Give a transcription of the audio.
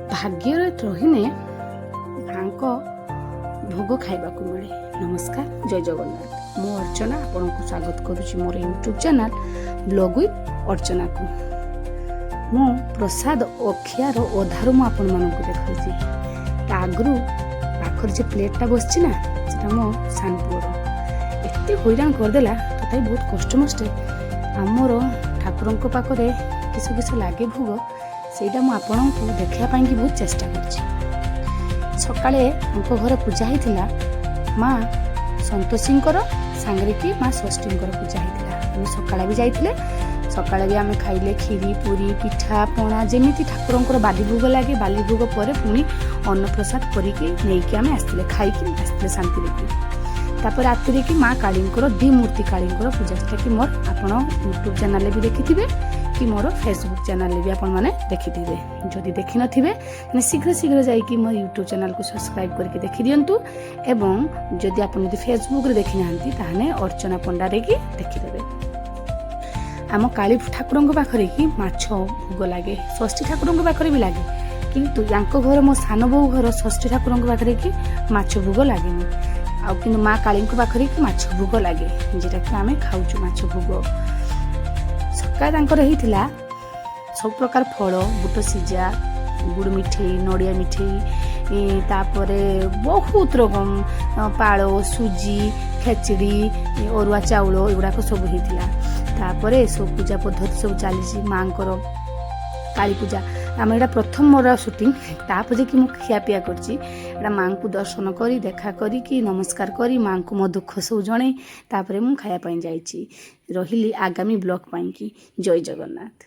भाग्यर रहीने भोग खाइबा को मिले। नमस्कार, जय जगन्नाथ। मो अर्चना आपण को स्वागत करुच्ची मोर यूट्यूब चैनल ब्लॉग विथ अर्चना को। मो प्रसाद अखियार अधारू मु आपण मानक देखौची। आगरू पाखर जे प्लेटा बसछि ना सेटा मो सानपुर एते हैरान करदेला। तथापि बहुत कष्ट मष्टे आमर ठाकुर पाखरे किस किस लगे भोग सेटा मु आपण को देखा बहुत चेष्टा करछि। सकाळे हमको घर पूजा होता माँ संतोषी सांगे कि माँ षष्ठी पूजा होता। आम सकाଳେ भी जाइए, सकाळे भी आम खाइले खीरी पूरी पिठा पणा जमीती ठाकुर बाली भोग लगे। बाली भोग पर पुणी अन्न प्रसाद करके आम आसते खाई आसते शांति। तापर राति कि माँ काली दी मूर्ति काली पूजा जोटा कि मोर आपण यूट्यूब चैनल भी देखिथे कि मोर फेसबुक चैनल भी आपण मैंने देखिथे। जदि देखि नथिबे शीघ्र शीघ्र जाइए मोर यूट्यूब चैनल को सब्सक्राइब करके देखि दियंतु। एवं जदि आपण यदि फेसबुक रे देखि नांती ताहाने अर्चना पंडा रे की देखिदेबे। आम काली ठाकुर पाखरे कि माछ भोग लगे, षष्ठी ठाकुर पाखरे भी लगे, किंतु यांको घर मो सान बो घर षष्ठी ठाकुर पाखरे कि माछ भोग लगेनि। आ किंतु माँ काली पाखरे कि माछ भोग लगे, जेटा कि आम खाऊचु माछ भोग। सकाळ सब प्रकार फल बुट सिजा गुड़ मिठे नड़िया मिठे तापरे बहुत रकम पाଳ सुजी खेचड़ी अरुआ चाउल एगुड़ाक सब होता। तापरे सब पूजा पद्धति सब चली माँ काली पूजा। आम एटा प्रथम मोर शूटिंग तापर कि मुझे खियापिया कर माँ को दर्शन करी देखा करी कि नमस्कार करी माँ को मो दुख सब जणे तापर मु खाया जाइए। रही आगामी ब्लॉग पाई कि जय जगन्नाथ।